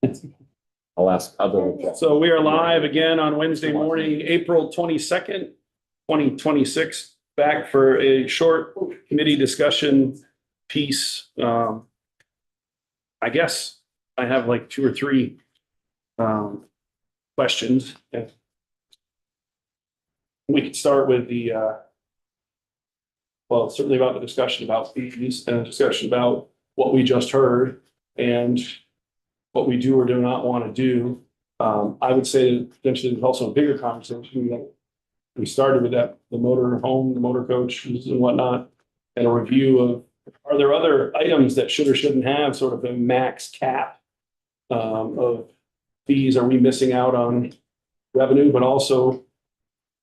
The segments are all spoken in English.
I'll ask other. So we are live again on Wednesday morning, April 22nd, 2026, back for a short committee discussion piece. I guess I have like two or three questions. We could start with the well, certainly about the discussion about fees and a discussion about what we just heard and what we do or do not want to do. I would say that potentially there's also a bigger conversation that we started with that, the motor home, the motor coaches and whatnot, and a review of, are there other items that should or shouldn't have sort of a max cap of fees? Are we missing out on revenue? But also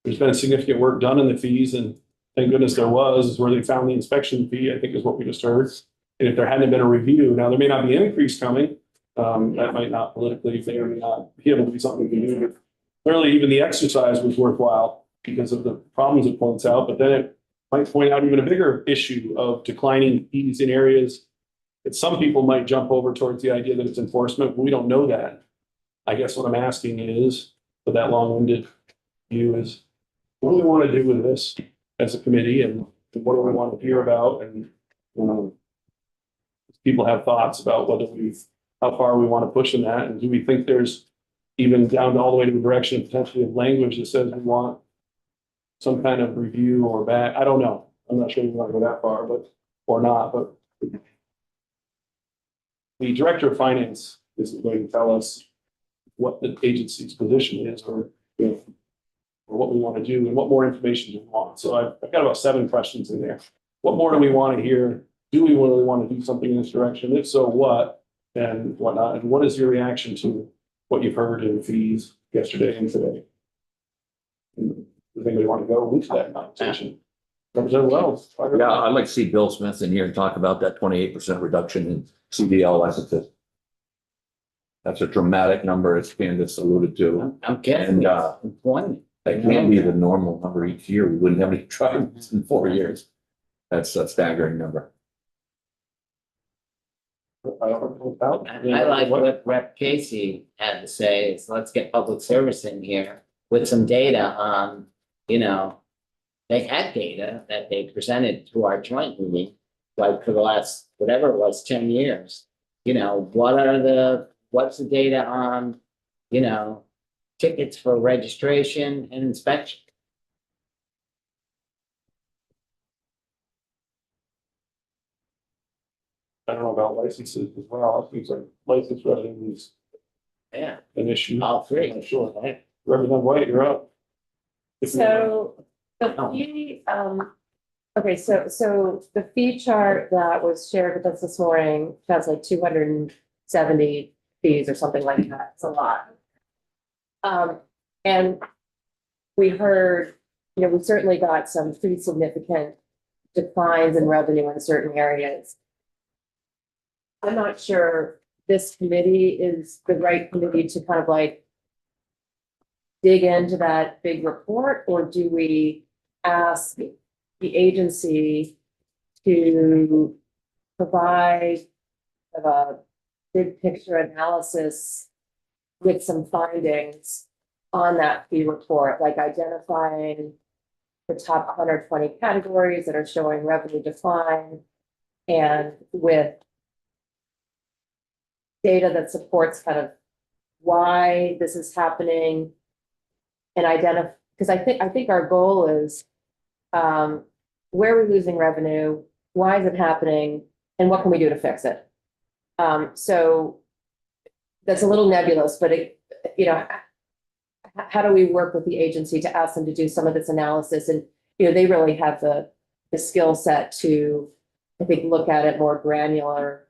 there's been significant work done in the fees, and thank goodness there was, where they found the inspection fee, I think is what we just heard. And if there hadn't been a review, now there may not be an increase coming. That might not politically, may or may not be able to be something we can do. Clearly, even the exercise was worthwhile because of the problems it points out, but then it might point out even a bigger issue of declining fees in areas that some people might jump over towards the idea that it's enforcement, but we don't know that. I guess what I'm asking is, for that long-winded view, is what do we want to do with this as a committee, and what do we want to hear about? And people have thoughts about whether how far we want to push in that, and do we think there's even down all the way to the direction potentially of language that says we want some kind of review or back? I don't know. I'm not sure we want to go that far, but or not. But the director of finance is going to tell us what the agency's position is, or what we want to do, and what more information do we want. So I've got about 7 questions in there. What more do we want to hear? Do we really want to do something in this direction? If so, what? And whatnot, and what is your reaction to what you've heard in fees yesterday and today? And does anybody want to go into that conversation? Representative Wells. Yeah, I'd like to see Bill Smith in here and talk about that 28% reduction in CDL licenses. That's a dramatic number, as Candace alluded to. I'm guessing employment. That can't be the normal number each year. We wouldn't have any trucks in 4 years. That's a staggering number. I like what Rep Casey had to say, is let's get public service in here with some data on, they had data that they presented to our joint meeting, like for the last, whatever it was, 10 years. What's the data on, tickets for registration and inspection? I don't know about licenses as well. It seems like license revenue is Yeah, an issue. all three. I'm sure. Representative White, you're up. So the fee, okay, so the fee chart that was shared with us this morning has like 270 fees or something like that. It's a lot. And we heard, we certainly got some pretty significant declines in revenue in certain areas. I'm not sure this committee is the right committee to kind of like dig into that big report, or do we ask the agency to provide a big picture analysis with some findings on that fee report, like identifying the top 120 categories that are showing revenue decline, and with data that supports kind of why this is happening, and identify, because I think our goal is where are we losing revenue, why is it happening, and what can we do to fix it? So that's a little nebulous, but how do we work with the agency to ask them to do some of this analysis? And they really have the skill set to, I think, look at it more granular,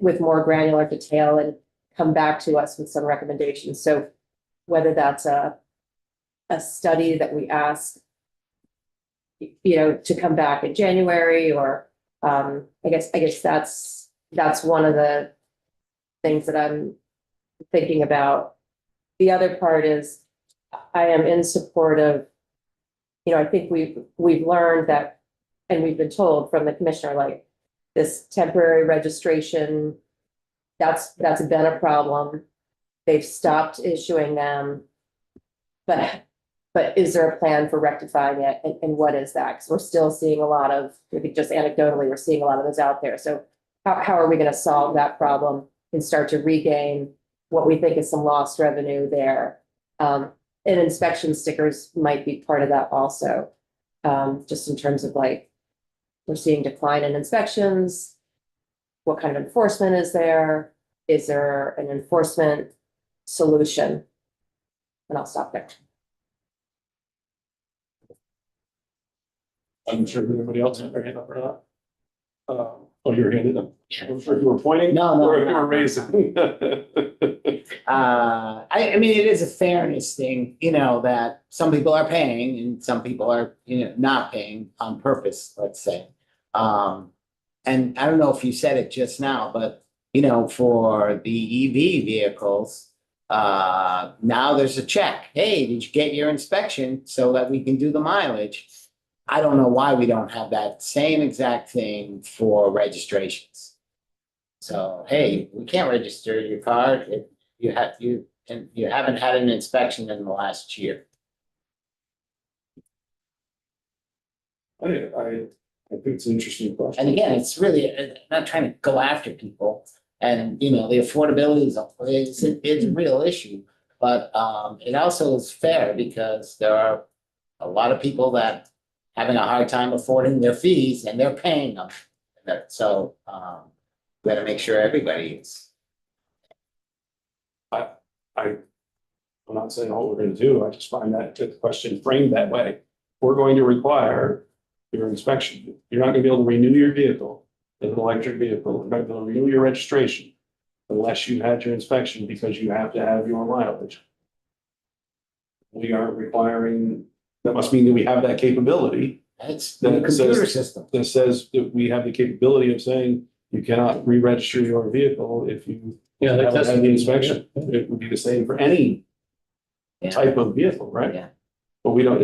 with more granular detail, and come back to us with some recommendations. So whether that's a study that we ask, to come back in January, or I guess that's one of the things that I'm thinking about. The other part is I am in support of, I think we've learned that, and we've been told from the commissioner, like this temporary registration that's been a problem. They've stopped issuing them. But is there a plan for rectifying it? And what is that? Because we're still seeing a lot of, maybe just anecdotally, we're seeing a lot of those out there. So how are we going to solve that problem and start to regain what we think is some lost revenue there? And inspection stickers might be part of that also. Just in terms of like, we're seeing decline in inspections. What kind of enforcement is there? Is there an enforcement solution? And I'll stop there. I'm sure everybody else had their hand up or not. Oh, you were handed up. I'm sure you were pointing. No. Or if you were raising. I mean, it is a fairness thing, you know, that some people are paying and some people are, you know, not paying on purpose, let's say. And I don't know if you said it just now, but, you know, for the EV vehicles, now there's a check. Hey, did you get your inspection so that we can do the mileage? I don't know why we don't have that same exact thing for registrations. So, hey, we can't register your car if you haven't had an inspection in the last year. I think it's an interesting question. And again, it's really not trying to go after people. And, you know, the affordability is a real issue. But it also is fair because there are a lot of people that having a hard time affording their fees and they're paying them. So we gotta make sure everybody is. I'm not saying what we're gonna do, I just find that the question framed that way. We're going to require your inspection. You're not gonna be able to renew your vehicle as an electric vehicle. You're not gonna be able to renew your registration unless you had your inspection because you have to have your mileage. We aren't requiring, that must mean that we have that capability It's the That computer says- system. that says that we have the capability of saying you cannot re-register your vehicle if you Yeah, they haven't had tested the it. inspection. It would be the same for any Yeah. type of vehicle, right? Yeah. But we don't,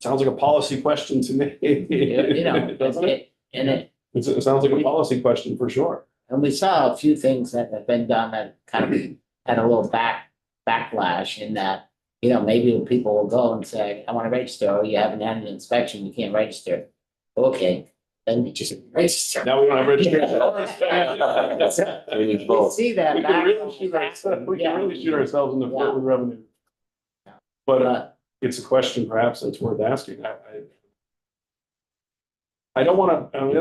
sounds like a policy question to me. You know, Doesn't it? it It sounds like a policy question for sure. and we saw a few things that have been done that kind of had a little backlash in that, you know, maybe people will go and say, I want to register, oh, you haven't had an inspection, you can't register. Okay, then you just register. Now we don't have registration. I mean, it's We both. see that. We can really shoot ourselves, we can really shoot ourselves in the foot with revenue. But But it's a question perhaps that's worth asking. I don't wanna, on the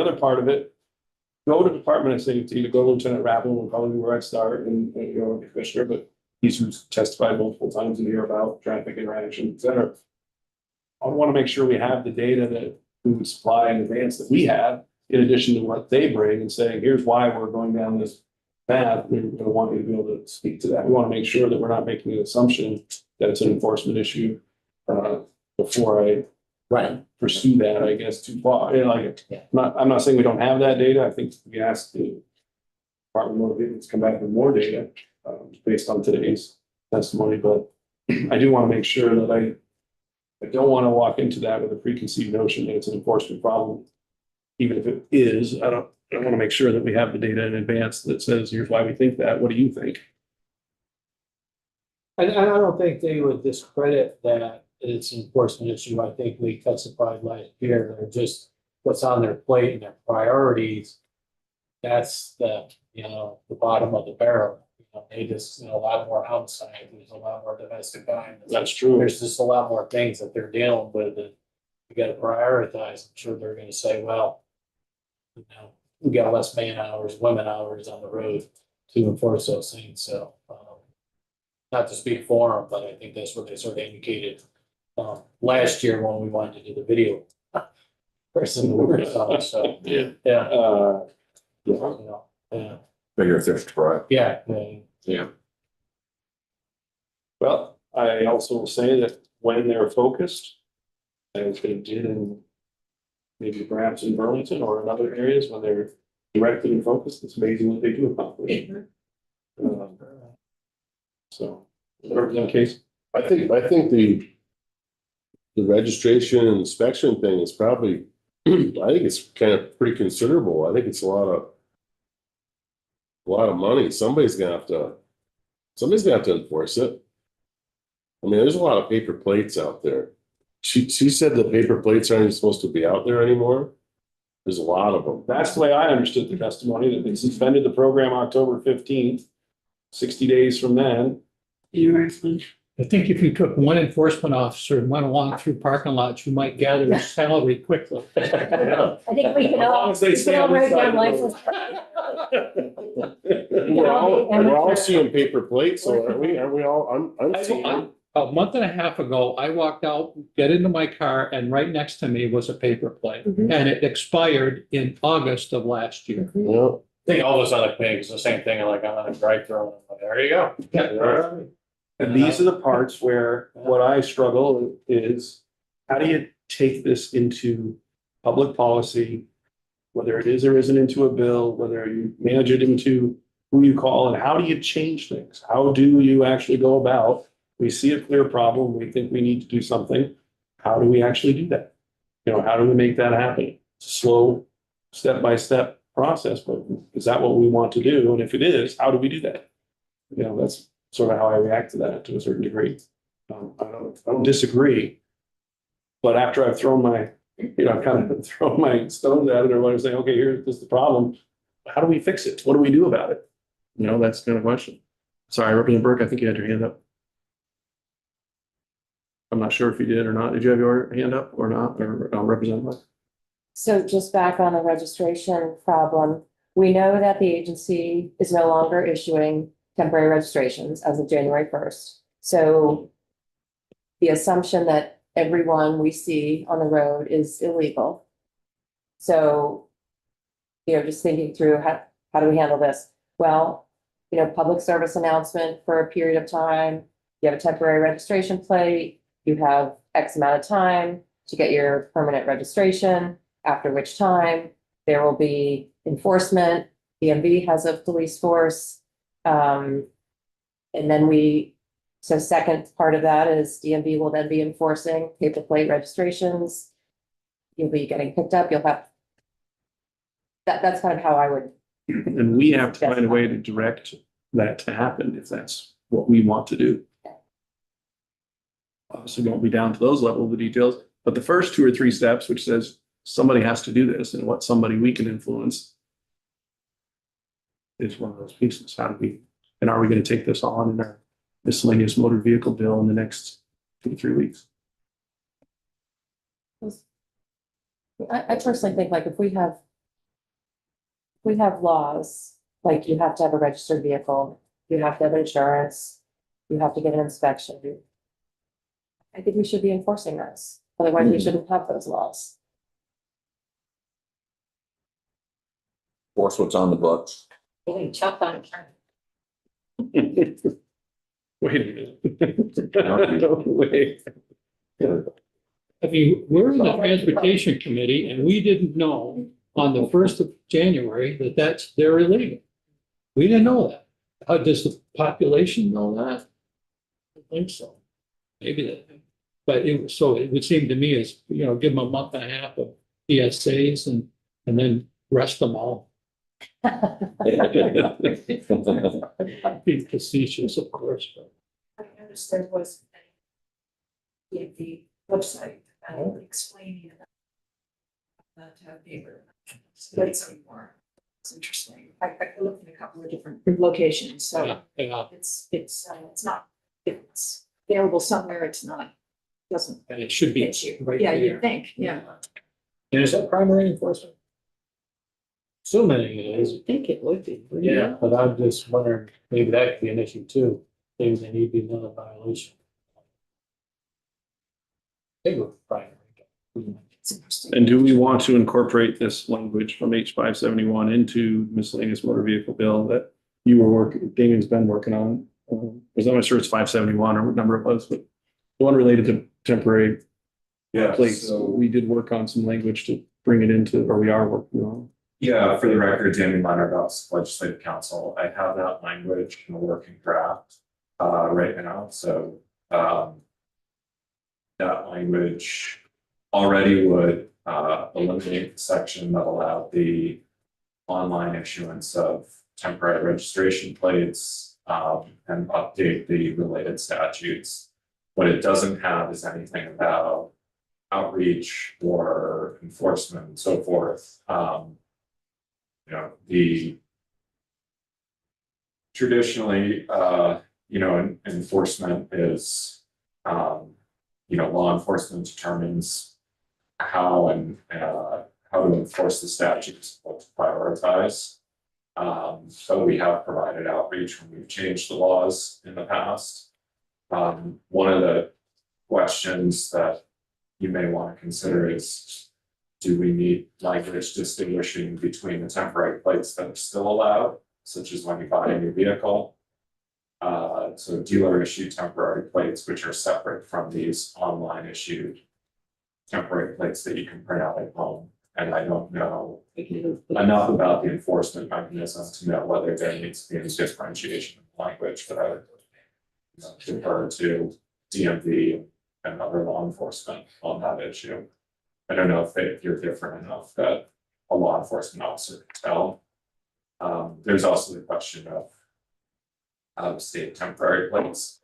other part of it, go to Department of Safety, to go to Lieutenant Rappel, will probably be where I'd start, and you know, the Commissioner, but he's who's testified multiple times a year about traffic interaction, et cetera. I wanna make sure we have the data that we would supply in advance that we have, in addition to what they bring, and saying, here's why we're going down this path. We're gonna want you to be able to speak to that. We wanna make sure that we're not making an assumption that it's an enforcement issue, before I right, pursue that, I guess, too far. You know, like, Yeah. I'm not saying we don't have that data. I think we asked the Department of Motor Vehicles to come back with more data, based on today's testimony, but I do want to make sure that I don't want to walk into that with a preconceived notion that it's an enforcement problem. Even if it is, I want to make sure that we have the data in advance that says, here's why we think that. What do you think? And I don't think they would discredit that it's an enforcement issue. I think we testified last year, they're just what's on their plate and their priorities. That's the, you know, the bottom of the barrel. You know, they just, you know, a lot more outside, there's a lot more domestic violence. That's true. There's just a lot more things that they're dealing with that we gotta prioritize. I'm sure they're gonna say, well, you know, we got less man hours, women hours on the road to enforce those things, so. Not to speak for them, but I think that's what they sort of indicated, last year when we wanted to do the video. Person, so, Yeah. yeah, Yeah. you know, yeah, Bigger thirst for it. yeah. Yeah. Well, I also will say that when they're focused, as they did in maybe perhaps in Burlington or in other areas, when they're directed and focused, it's amazing what they do accomplish. So, whatever the case, I think the registration and inspection thing is probably I think it's kind of pretty considerable. I think it's a lot of money. Somebody's gonna have to enforce it. I mean, there's a lot of paper plates out there. She said the paper plates aren't even supposed to be out there anymore. There's a lot of them. That's the way I understood the testimony, that they suspended the program October 15th. 60 days from then. I think if you took one enforcement officer and went along through parking lots, you might gather his salary quickly. Yeah. I think we can As long all, as they we stay can all on this write side down of the license. We're all seeing paper plates, so aren't we? Aren't we all? I'm seeing them. A month and a half ago, I walked out, get into my car, and right next to me was a paper plate. Mhm. And it expired in August of last year. Yeah. I think all those other things, the same thing, like I'm on a drive-through, there you go. And these are the parts where what I struggle is, how do you take this into public policy? Whether it is or isn't into a bill, whether you manage it into who you call, and how do you change things? How do you actually go about? We see a clear problem, we think we need to do something. How do we actually do that? You know, how do we make that happen? It's a slow, step-by-step process, but is that what we want to do? And if it is, how do we do that? You know, that's sort of how I react to that to a certain degree. I don't disagree. But after I've thrown my, I've kind of thrown my stones at it, or what I'm saying, okay, here's the problem. How do we fix it? What do we do about it? You know, that's kind of question. Sorry, Representative Burke, I think you had your hand up. I'm not sure if you did or not. Did you have your hand up or not, or Representative? So just back on the registration problem, we know that the agency is no longer issuing temporary registrations as of January 1st. So the assumption that everyone we see on the road is illegal. So, just thinking through how do we handle this? Well, public service announcement for a period of time, you have a temporary registration plate, you have X amount of time to get your permanent registration, after which time there will be enforcement. DMV has a police force. And then so second part of that is DMV will then be enforcing paper plate registrations. You'll be getting picked up, you'll have. That's kind of how I would. And we have to find a way to direct that to happen if that's what we want to do. Obviously, won't be down to those level of the details, but the first 2 or 3 steps, which says somebody has to do this and what somebody we can influence, is one of those pieces. How do we, and are we going to take this on in our miscellaneous motor vehicle bill in the next 2 to 3 weeks? I personally think like if we have laws, like you have to have a registered vehicle, you have to have insurance, you have to get an inspection. I think we should be enforcing those. Otherwise, we shouldn't have those laws. Force what's on the books. Chuck on. Wait a minute. Wait. I mean, we're in the transportation committee and we didn't know on the 1st of January they're illegal. We didn't know that. How does the population know that? I think so. Maybe that, but it would seem to me as, give them a month and a half of PSAs and then rest them all. Be facetious, of course, but. I noticed there was the website explaining that paper. So that's anymore. It's interesting. I looked at a couple of different locations, so Yeah, it's not, if it's available somewhere, it's not, doesn't and it should be hit you. right Yeah, there. you'd think, yeah. And is that primary enforcement? Assuming it is. I think it would be. Yeah, but I'm just wondering, maybe that could be an issue too. Maybe they need to be another violation. They were primary. It's interesting. And do we want to incorporate this language from H571 into miscellaneous motor vehicle bill that you were working, Damien's been working on? Because I'm not sure it's 571 or what number it was, but the one related to temporary plates. So, We did work on some language to bring it into, or we are working on. yeah, for the record, Damien Leonard, Legislative Council, I have that language in a working draft right now, so that language already would eliminate the section that allowed the online issuance of temporary registration plates, and update the related statutes. What it doesn't have is anything about outreach or enforcement and so forth. The traditionally, enforcement is, law enforcement determines how and how to enforce the statutes, what to prioritize. So we have provided outreach when we've changed the laws in the past. One of the questions that you may want to consider is, do we need language distinguishing between the temporary plates that are still allowed, such as when you buy a new vehicle? So dealer issued temporary plates, which are separate from these online issued temporary plates that you can print out at home. And I don't know enough about the enforcement mechanism to know whether there needs to be any differentiation in language, but I would defer to DMV and other law enforcement on that issue. I don't know if you're different enough that a law enforcement officer can tell. There's also the question of out-of-state temporary plates.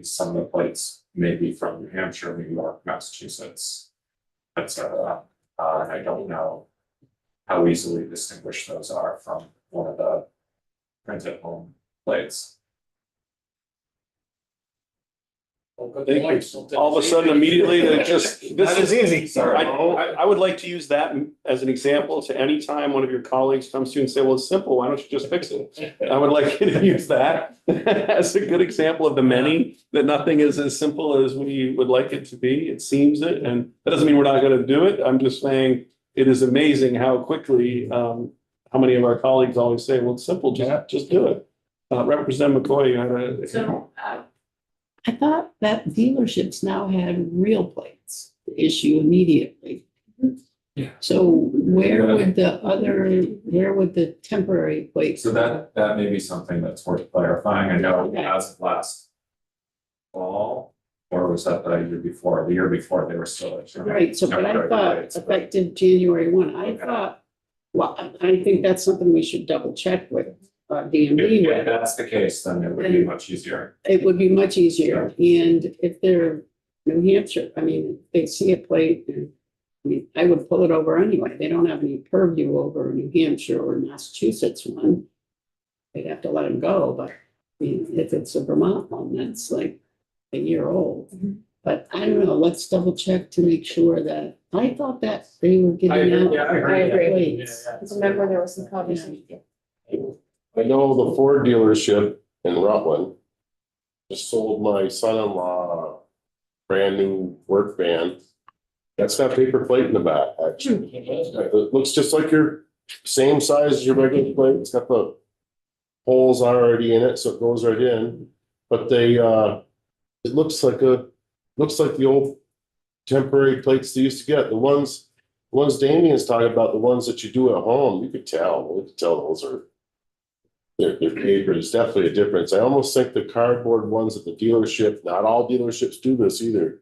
Some of the plates may be from New Hampshire, New York, Massachusetts, etc. And I don't know how easily distinguished those are from one of the printed home plates. All of a sudden, immediately, they just, this is easy. I would like to use that as an example to any time one of your colleagues comes to you and say, well, it's simple, why don't you just fix it? I would like you to use that as a good example of the many, that nothing is as simple as we would like it to be. It seems it, and that doesn't mean we're not gonna do it. I'm just saying it is amazing how quickly, how many of our colleagues always say, well, it's simple, just do it. Representative McCoy, you had a. So, I thought that dealerships now had real plates to issue immediately. Yeah. So where would the temporary plates? So that may be something that's worth clarifying. I know Okay. as of last fall, or was that the year before? The year before, they were still issuing Right, so but I temporary thought plates, but- effective January 1, I Okay. thought, well, I think that's something we should double check with DMV If with. that's the case, then it would be much easier. It would be much easier, and if they're New Hampshire, I mean, if they see a plate, and I mean, I would pull it over anyway, they don't have any purview over New Hampshire or Massachusetts one. They'd have to let them go, but I mean, if it's a Vermont one, that's like a year old. But I don't know, let's double check to make sure that, I thought that they were giving out. I agree. plates. Remember, there was some conversation. I know the Ford dealership in Rutland just sold my son-in-law a brand new work van. That's got paper plate in the back, actually. It looks just like your same size as your regular plate. It's got the holes already in it, so it goes right in. But it looks like the old temporary plates they used to get. The ones Damien's talking about, the ones that you do at home, you could tell those are. They're paper. There's definitely a difference. I almost think the cardboard ones at the dealership, not all dealerships do this either.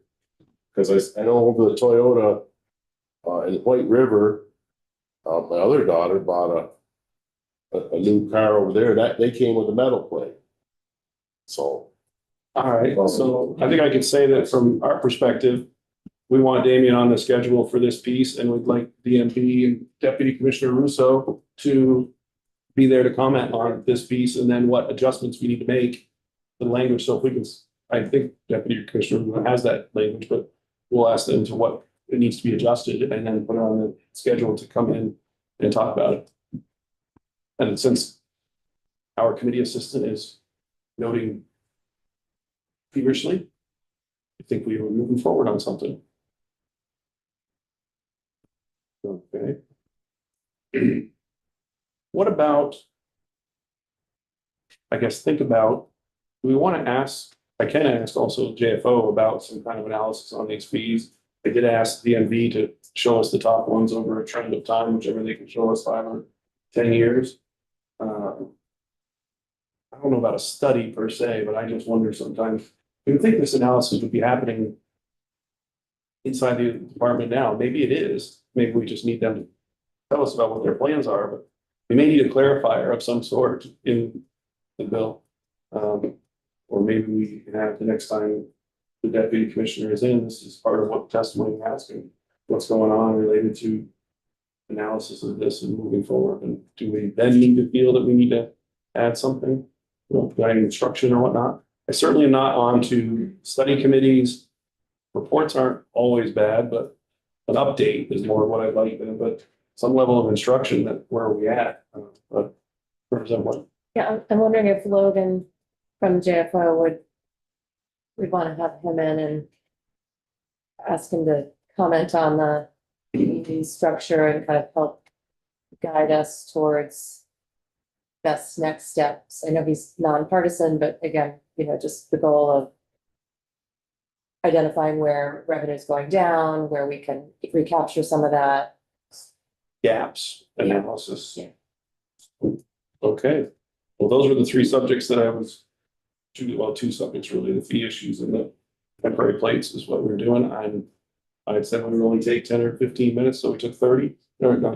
Because I know over the Toyota in White River, my other daughter bought a new car over there, that they came with a metal plate. So. All right, so I think I could say that from our perspective, we want Damien on the schedule for this piece, and we'd like DMP and Deputy Commissioner Russo to be there to comment on this piece, and then what adjustments we need to make the language. So if we can, I think Deputy Commissioner has that language, but we'll ask them to what it needs to be adjusted, and then put it on the schedule to come in and talk about it. And since our committee assistant is noting feverishly, I think we were moving forward on something. Okay. What about, I guess, think about, do we want to ask, I can ask also JFO about some kind of analysis on these fees. I did ask DMV to show us the top ones over a trend of time, whichever they can show us 5 or 10 years. I don't know about a study per se, but I just wonder sometimes, you would think this analysis would be happening inside the department now. Maybe it is. Maybe we just need them to tell us about what their plans are, but we may need a clarifier of some sort in the bill. Or maybe we can have the next time the deputy commissioner is in, this is part of what testimony we're asking, what's going on related to analysis of this and moving forward, and do we then need to feel that we need to add something, guiding instruction or whatnot? I certainly am not on to study committees. Reports aren't always bad, but an update is more what I'd like, but some level of instruction that where are we at? But represent what? Yeah, I'm wondering if Logan from JFO we'd want to have him in and ask him to comment on the structure and kind of help guide us towards best next steps. I know he's nonpartisan, but again, just the goal of identifying where revenue is going down, where we can recapture some of that. Gaps analysis. Yeah. Okay, well, those were the three subjects that I was, two subjects really, the fee issues and the temporary plates is what we're doing. I'd said we would only take 10 or 15 minutes, so we took 30, or no,